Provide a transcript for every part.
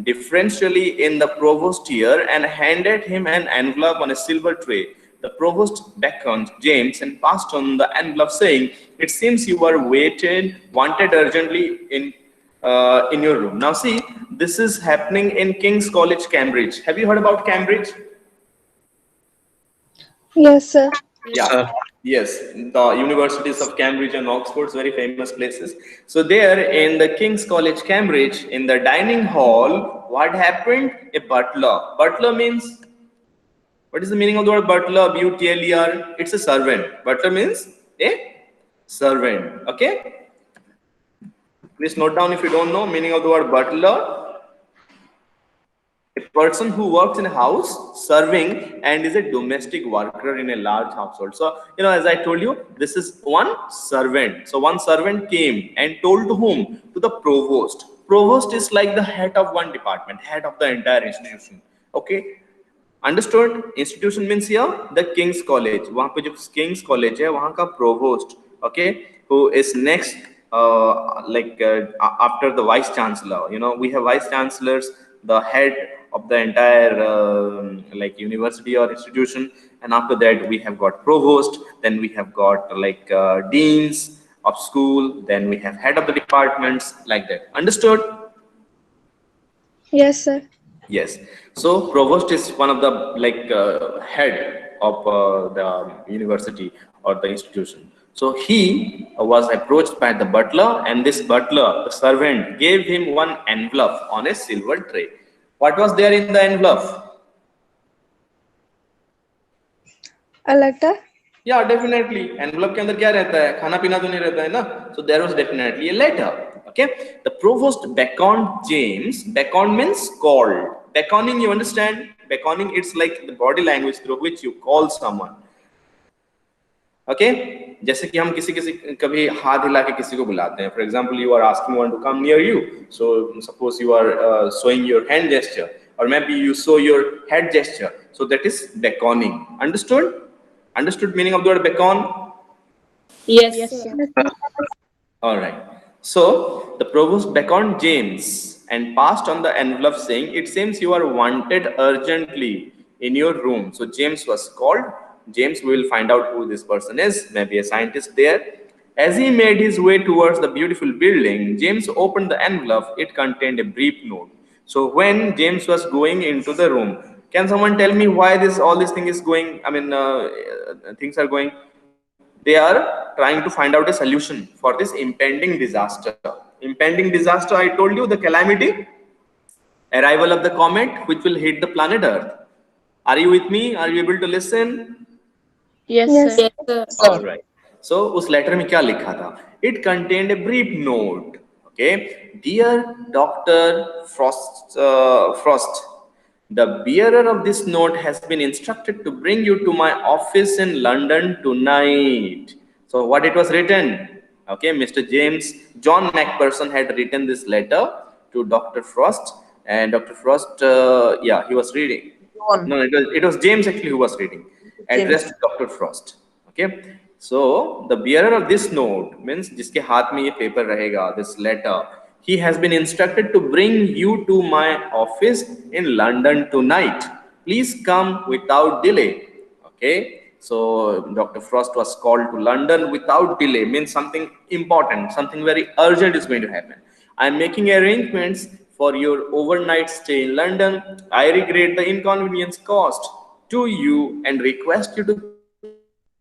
deferentially in the provost ear and handed him an envelope on a silver tray. The provost beckoned James and passed on the envelope, saying, "It seems you are wanted urgently in your room." Now, see, this is happening in King's College, Cambridge. Have you heard about Cambridge? Yes, sir. Yeah, yes, the universities of Cambridge and Oxford, very famous places. So there in the King's College, Cambridge, in the dining hall, what happened? A butler. Butler means, what is the meaning of the word butler? B-U-T-L-E-R. It's a servant. Butler means a servant. Okay. Please note down if you don't know meaning of the word butler. A person who works in a house serving and is a domestic worker in a large household. So, as I told you, this is one servant. So one servant came and told to whom? To the provost. Provost is like the head of one department, head of the entire institution. Okay. Understood? Institution means here the King's College. वहाँ पे जो King's College है, वहाँ का provost, okay, who is next, after the vice chancellor. We have vice chancellors, the head of the entire university or institution, and after that we have got provost. Then we have got deans of school. Then we have head of the departments, like that. Understood? Yes, sir. Yes. So provost is one of the head of the university or the institution. So he was approached by the butler, and this butler, the servant, gave him one envelope on a silver tray. What was there in the envelope? A letter? Yeah, definitely. Envelope के अंदर क्या रहता है? खाना पीना तो नहीं रहता है ना? So there was definitely a letter. Okay. The provost beckoned James. Beckoned means called. Beckoning, you understand? Beckoning, it's like the body language through which you call someone. Okay. जैसे कि हम किसी कभी हाथ हिला के किसी को बुलाते हैं. For example, you are asking one to come near you. So suppose you are showing your hand gesture, or maybe you show your head gesture. So that is beckoning. Understood? Understood meaning of the word beckon? Yes, Yes, sir. sir. All right. So the provost beckoned James and passed on the envelope, saying, "It seems you are wanted urgently in your room." So James was called. James, we will find out who this person is, maybe a scientist there. As he made his way towards the beautiful building, James opened the envelope. It contained a brief note. So when James was going into the room, can someone tell me why all this thing is going? I mean, things are going. They are trying to find out a solution for this impending disaster. Impending disaster, I told you, the calamity, arrival of the comet which will hit the planet Earth. Are you with me? Are you able to listen? Yes, Yes. sir. Yes, sir. All right. So उस letter में क्या लिखा था? It contained a brief note. Okay, dear Dr. Frost, the bearer of this note has been instructed to bring you to my office in London tonight. So what it was written? Okay, Mr. James John Macpherson had written this letter to Dr. Frost, and Dr. Frost, yeah, he was reading. No, it was James actually who was reading, addressed to Dr. Frost. Okay, so the bearer of this note means जिसके हाथ में ये paper रहेगा, this letter, he has been instructed to bring you to my office in London tonight. Please come without delay. Okay, so Dr. Frost was called to London without delay, means something important, something very urgent is going to happen. I am making arrangements for your overnight stay in London. I regret the inconvenience caused to you and request you to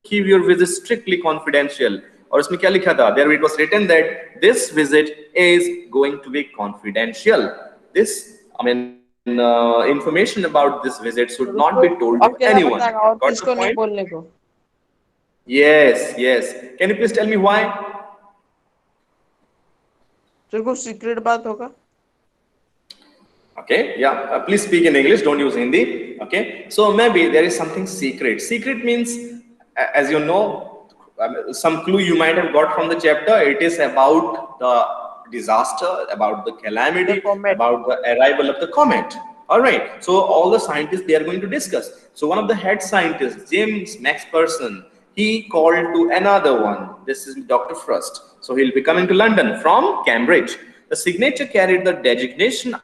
keep your visit strictly confidential. और उसमें क्या लिखा था? There it was written that this visit is going to be confidential. This, I mean, information about this visit should not be told to anyone. Got the point? Yes, yes. Can you please tell me why? Sir कोई secret बात होगा? Okay, yeah, please speak in English, don't use Hindi. Okay, so maybe there is something secret. Secret means, as you know, some clue you might have got from the chapter. It is about the disaster, about the calamity, about the arrival of the comet. All right, so all the scientists, they are going to discuss. So one of the head scientists, James Macpherson, he called to another one. This is Dr. Frost. So he'll be coming to London from Cambridge. The signature carried the designation,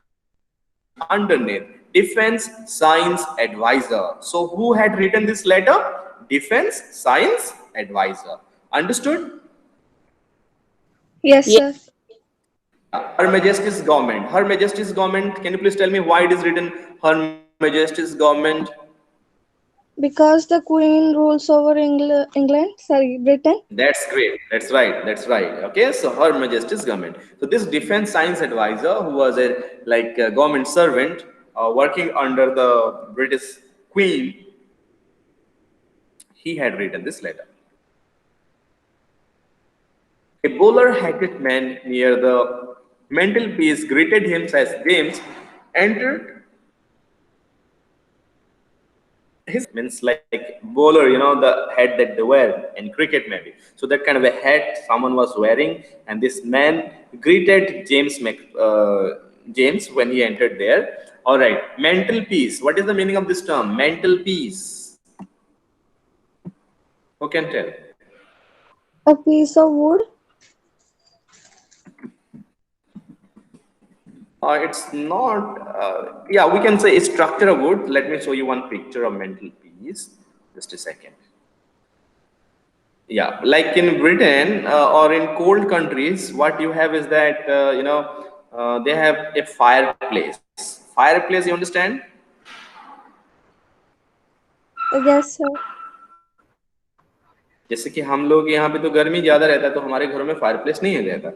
I underneath Defense Science Advisor. So who had written this letter? Defense Science Advisor. Understood? Yes, sir. Her Majesty's Government. Her Majesty's Government. Can you please tell me why it is written Her Majesty's Government? Because the Queen rules over England, sorry, Britain. That's great. That's right. That's right. Okay. So Her Majesty's Government. So this Defense Science Advisor, who was a government servant working under the British Queen, he had written this letter. A bowler-hatted man near the mantelpiece greeted him as James entered. His means like bowler, you know, the hat that they wear in cricket maybe. So that kind of a hat someone was wearing, and this man greeted James when he entered there. All right, mantelpiece. What is the meaning of this term? Mantelpiece. Who can tell? A piece of wood. It's not, yeah, we can say a structure of wood. Let me show you one picture of mantelpiece. Just a second. Yeah, like in Britain or in cold countries, what you have is that, they have a fireplace. Fireplace, you understand? Yes, sir. जैसे कि हम लोग यहाँ पे तो गर्मी ज्यादा रहता है तो हमारे घरों में फायरप्लेस नहीं है रहता.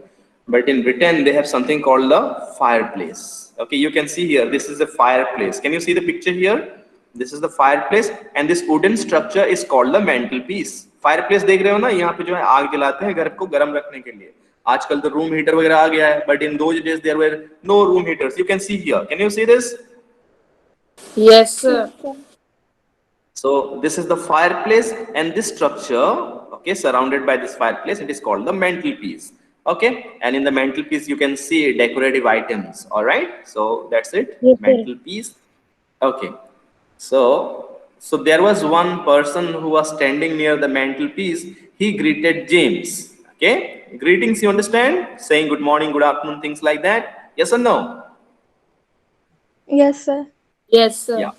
But in Britain, they have something called the fireplace. Okay, you can see here, this is the fireplace. Can you see the picture here? This is the fireplace, and this wooden structure is called the mantelpiece. Fireplace देख रहे हो ना, यहाँ पे जो है आग जलाते हैं घर को गर्म रखने के लिए. आजकल तो रूम हीटर वगैरह आ गया है, but in those days there were no room heaters. You can see here. Can you see this? Yes, sir. So this is the fireplace, and this structure, okay, surrounded by this fireplace, it is called the mantelpiece. Okay, and in the mantelpiece you can see decorative items. All right, so that's it. Yes, mantelpiece. Okay, so there was one person who was standing near the mantelpiece. He greeted James. Okay, greetings, you understand? Saying good morning, good afternoon, things like that. Yes or no? Yes, sir. Yes, sir. Yeah.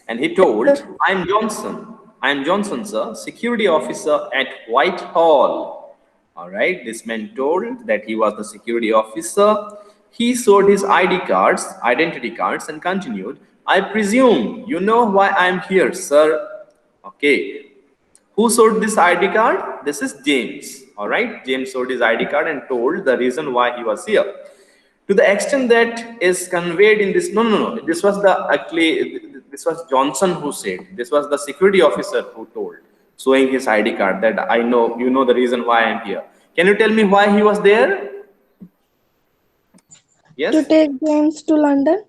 And he told, I'm Johnson, sir, security officer at Whitehall. All right, this man told that he was the security officer. He showed his identity cards, and continued, I presume you know why I'm here, sir. Okay, who showed this ID card? This is James. All right, James showed his ID card and told the reason why he was here. To the extent that is conveyed in this, no, this was this was Johnson who said. This was the security officer who told, showing his ID card, that I know, you know the reason why I'm here. Can you tell me why he was there? Yes? To take James to London.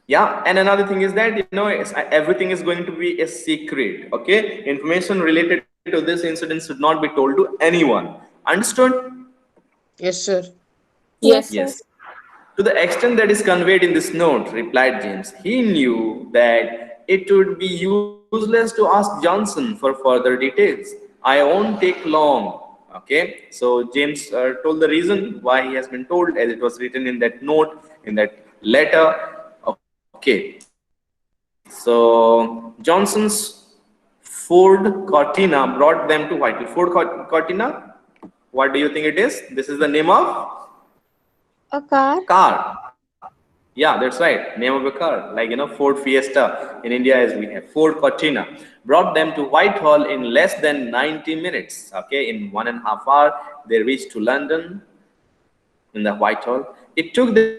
Yeah, and another thing is that, you know, everything is going to be a secret, okay? Information related to this incident should not be told to anyone. Understood? Yes, sir. Yes, Yes. To the extent that is conveyed in this note, replied James, he knew that it would be useless to ask Johnson for further details. I won't take long. Okay, so James told the reason why he has been told, as it was written in that note, in that letter. Okay, so Johnson's Ford Cortina brought them to Whitehall. Ford Cortina, what do you think it is? This is the name of A car. car. Yeah, that's right. Name of a car, like, you know, Ford Fiesta in India, as we have Ford Cortina, brought them to Whitehall in less than 90 minutes. Okay, in 1.5 hours, they reached to London in the Whitehall. It took them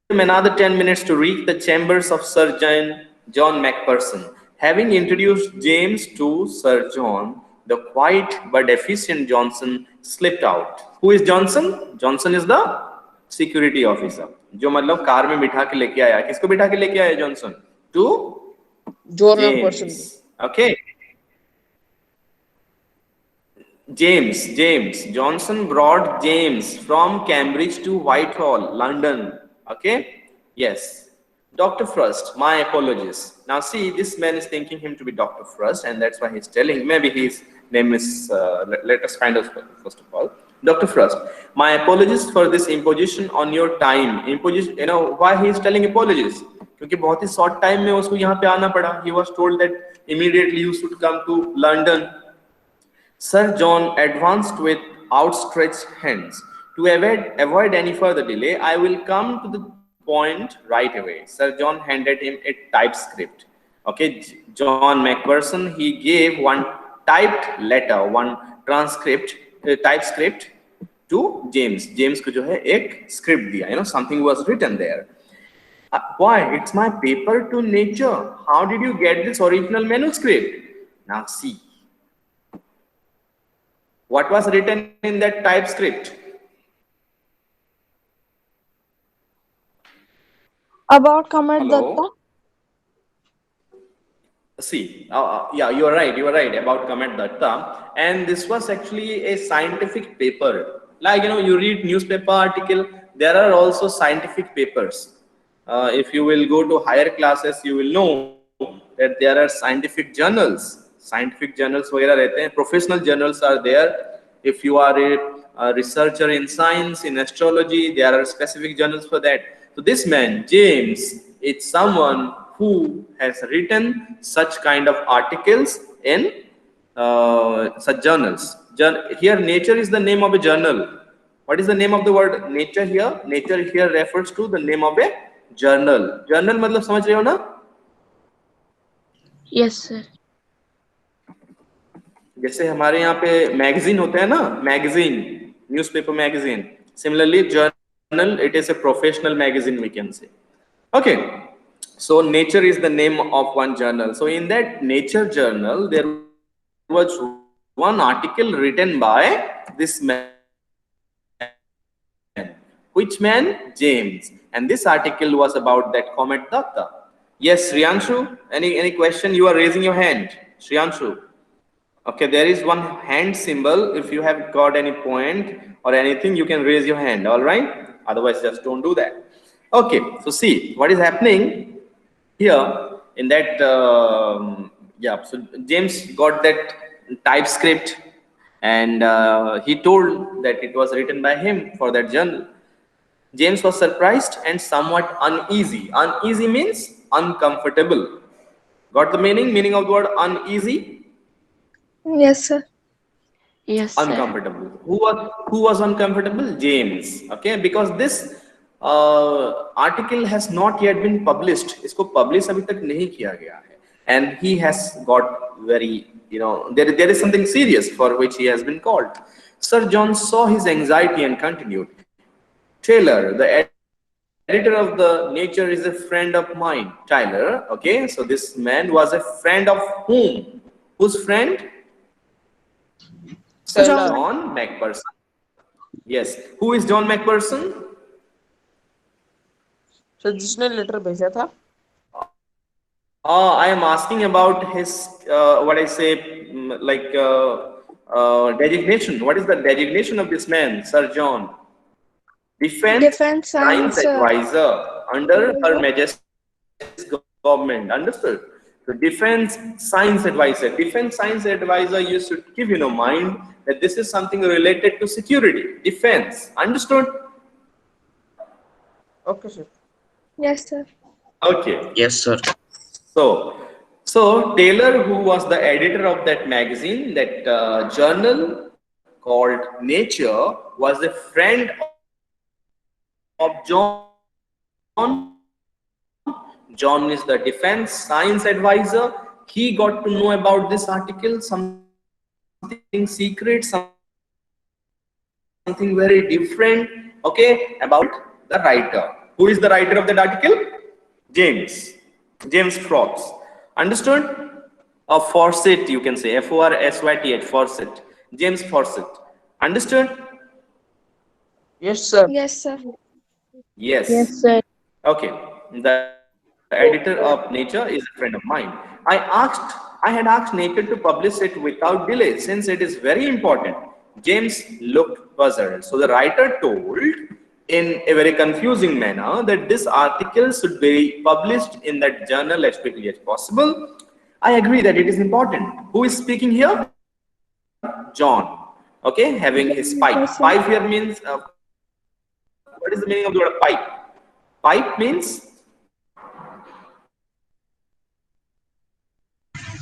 another 10 minutes to reach the chambers of Sir John Macpherson. Having introduced James to Sir John, the quiet but efficient Johnson slipped out. Who is Johnson? Johnson is the security officer. जो मतलब car में बिठा के लेके आया. किसको बिठा के लेके आया Johnson? To John James. Macpherson. Okay. James. Johnson brought James from Cambridge to Whitehall, London. Okay. Yes. Dr. Frost, my apologies. Now see, this man is thinking him to be Dr. Frost, and that's why he's telling. Maybe his name is, let us find out first of all. Dr. Frost, my apologies for this imposition on your time. Imposition, why he is telling apologies? क्योंकि बहुत ही short time में उसको यहाँ पे आना पड़ा. He was told that immediately you should come to London. Sir John advanced with outstretched hands. To avoid any further delay, I will come to the point right away. Sir John handed him a typescript. Okay, John Macpherson, he gave one typed letter, one transcript, typescript to James. James को जो है एक script दिया, something was written there. Why? It's my paper to nature. How did you get this original manuscript? Now see. What was written in that typescript? About Kamat Datta. See, yeah, you are right about Kamat Datta, and this was actually a scientific paper. Like, you read newspaper article, there are also scientific papers. If you will go to higher classes, you will know that there are scientific journals. Scientific journals वगैरह रहते हैं, professional journals are there. If you are a researcher in science, in astrology, there are specific journals for that. So this man, James, is someone who has written such kind of articles in such journals. Here, Nature is the name of a journal. What is the name of the word Nature here? Nature here refers to the name of a journal. Journal मतलब समझ रहे हो ना? Yes, sir. जैसे हमारे यहाँ पे magazine होता है ना, magazine, newspaper magazine. Similarly, journal, it is a professional magazine, we can say. Okay, so Nature is the name of one journal. So in that Nature journal, there was one article written by this man. Which man? James. And this article was about that Comet Datta. Yes, Shriyanshu, any question? You are raising your hand, Shriyanshu. Okay, there is one hand symbol. If you have got any point or anything, you can raise your hand, all right? Otherwise, just don't do that. Okay, so see what is happening here in that, yeah, so James got that typescript, and he told that it was written by him for that journal. James was surprised and somewhat uneasy. Uneasy means uncomfortable. Got the meaning of the word uneasy? Yes, sir. Yes, sir. Uncomfortable. Who was uncomfortable? James. Okay, because this article has not yet been published. इसको publish अभी तक नहीं किया गया है, and he has got very, there is something serious for which he has been called. Sir John saw his anxiety and continued. Taylor, the editor of the Nature, is a friend of mine. Tyler. Okay, so this man was a friend of whom? Whose friend? Sir John Macpherson. Yes. Who is John Macpherson? Sir जिसने letter भेजा था. I am asking about his what I say, like designation. What is the designation of this man, Sir John? Defense Science Advisor under Her Majesty's government. Understood? So Defense Science Advisor. Defense Science Advisor, you should keep in mind that this is something related to security, defense. Understood? Okay, sir. Yes, sir. Okay. Yes, sir. So Taylor, who was the editor of that magazine, that journal called Nature, was a friend of John. John is the Defense Science Advisor. He got to know about this article, something secret, something very different, okay, about the writer. Who is the writer of that article? James Frost. Understood? Fawcett, you can say, F-O-R-S-Y-T-H, Fawcett. James Fawcett. Understood? Yes, sir. Yes, sir. Yes. Yes, sir. Okay. The editor of Nature is a friend of mine. I had asked Nature to publish it without delay since it is very important. James looked puzzled. So the writer told in a very confusing manner that this article should be published in that journal as quickly as possible. I agree that it is important. Who is speaking here? John. Okay, having his pipe. Yes, sir. Pipe here means what is the meaning of the word pipe? Pipe means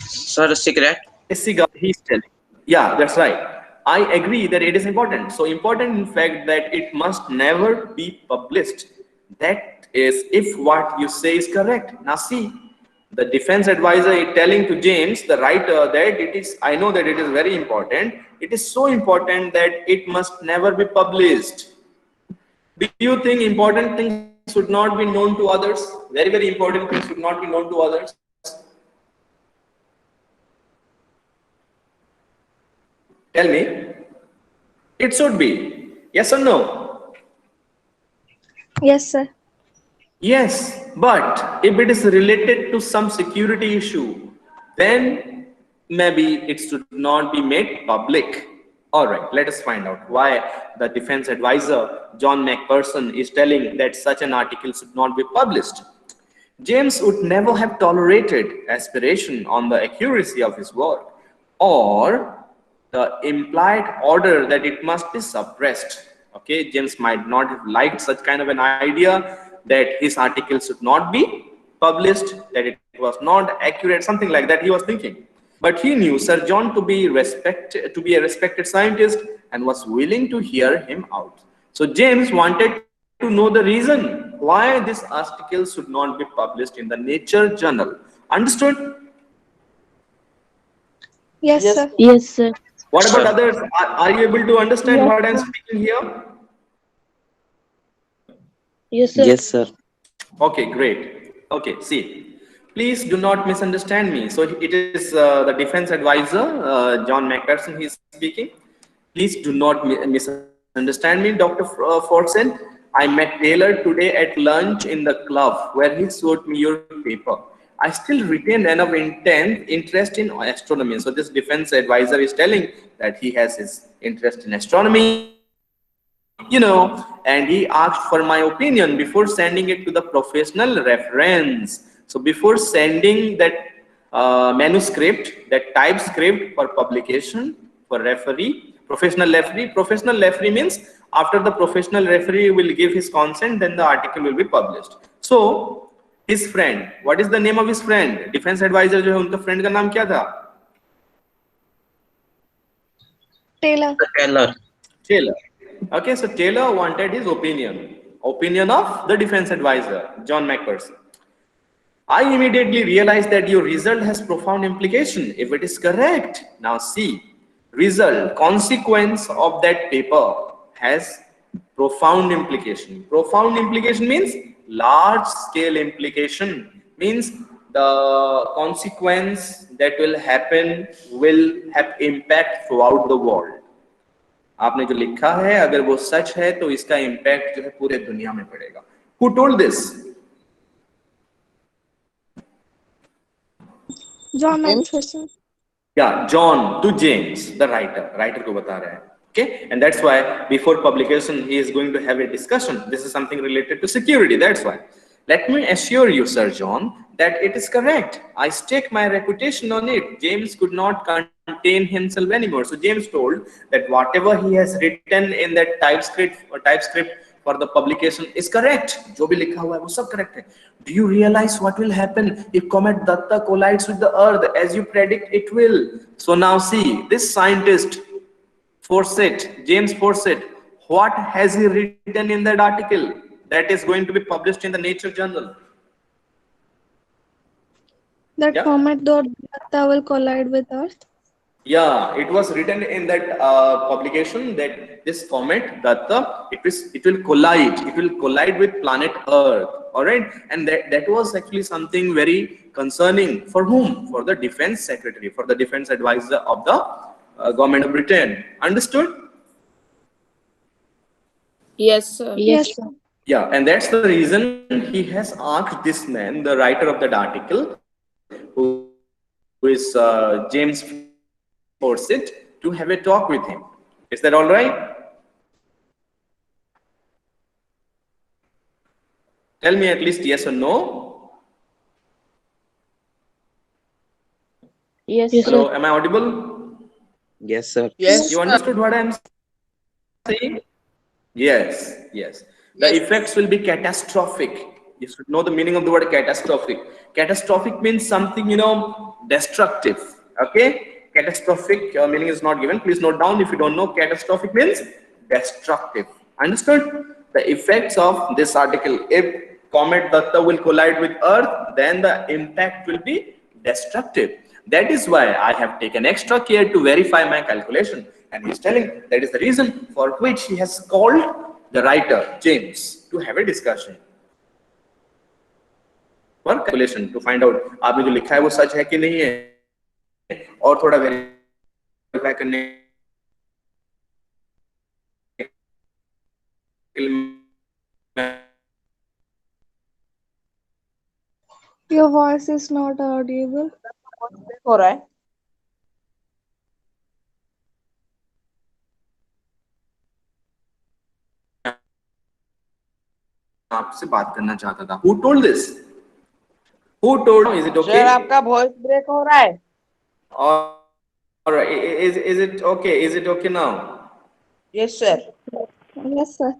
Sir, cigarette. a cigar. He's telling. Yeah, that's right. I agree that it is important. So important, in fact, that it must never be published. That is, if what you say is correct. Now see, the defense advisor is telling to James, the writer, that it is. I know that it is very important. It is so important that it must never be published. Do you think important things should not be known to others? Very, very important things should not be known to others. Tell me. It should be. Yes or no? Yes, sir. Yes. But if it is related to some security issue, then maybe it should not be made public. All right, let us find out why the defense advisor, John McPherson, is telling that such an article should not be published. James would never have tolerated aspiration on the accuracy of his work or the implied order that it must be suppressed. Okay, James might not have liked such kind of an idea that his article should not be published, that it was not accurate, something like that he was thinking. But he knew Sir John to be a respected scientist and was willing to hear him out. So James wanted to know the reason why this article should not be published in the Nature Journal. Understood? Yes, Yes. sir. Yes, sir. What about Sir. others? Are you able to understand Yes, what I'm sir. speaking here? Yes, sir. Yes, sir. Okay, great. Okay, see, please do not misunderstand me. So it is the defense advisor, John McPherson, he is speaking. Please do not misunderstand me, Dr. Forsen. I met Taylor today at lunch in the club where he showed me your paper. I still retain enough interest in astronomy. So this defense advisor is telling that he has his interest in astronomy, you know, and he asked for my opinion before sending it to the professional reference. So before sending that manuscript, that typescript for publication for professional referee means after the professional referee will give his consent, then the article will be published. So his friend, what is the name of his friend? Defense advisor जो है उनका friend का नाम क्या था? Taylor. Taylor. Taylor. Okay, so Taylor wanted his opinion of the defense advisor, John McPherson. I immediately realized that your result has profound implication if it is correct. Now see, result, consequence of that paper has profound implication. Profound implication means large scale implication, means the consequence that will happen will have impact throughout the world. आपने जो लिखा है अगर वो सच है तो इसका impact जो है पूरे दुनिया में पड़ेगा. Who told this? John McPherson. Yeah, John to James, the writer को बता रहा है. Okay, and that's why before publication he is going to have a discussion. This is something related to security. That's why. Let me assure you, Sir John, that it is correct. I stake my reputation on it. James could not contain himself anymore. So James told that whatever he has written in that typescript for the publication is correct. जो भी लिखा हुआ है वो सब correct है. Do you realize what will happen if comet Datta collides with the Earth as you predict it will? So now see, this scientist James Fawcett, what has he written in that article that is going to be published in the Nature Journal? That Yeah. comet Datta will collide with Earth. Yeah, it was written in that publication that this comet Datta, it will collide with planet Earth. All right, and that was actually something very concerning for whom? For the defense secretary, for the defense advisor of the government of Britain. Understood? Yes, sir. Yes, sir. Yeah, and that's the reason he has asked this man, the writer of that article, who is James Fawcett, to have a talk with him. Is that all right? Tell me at least yes or no. Yes, Hello, sir. am I audible? Yes, sir. Yes, You understood what I am saying? Yes, yes. The Yes. effects will be catastrophic. You should know the meaning of the word catastrophic. Catastrophic means something, destructive. Okay? Catastrophic meaning is not given. Please note down if you don't know. Catastrophic means destructive. Understood? The effects of this article. If comet Datta will collide with Earth, then the impact will be destructive. That is why I have taken extra care to verify my calculation. And he's telling that is the reason for which he has called the writer, James, to have a discussion. For calculation, to find out आपने जो लिखा है वो सच है कि नहीं है और थोड़ा verify करने Your voice is not audible. हो रहा है. आपसे बात करना चाहता था. Who told this? Who told? Is it okay? Sir आपका वॉइस ब्रेक हो रहा है. All right. Is it okay? Is it okay now? Yes, sir. Yes, sir.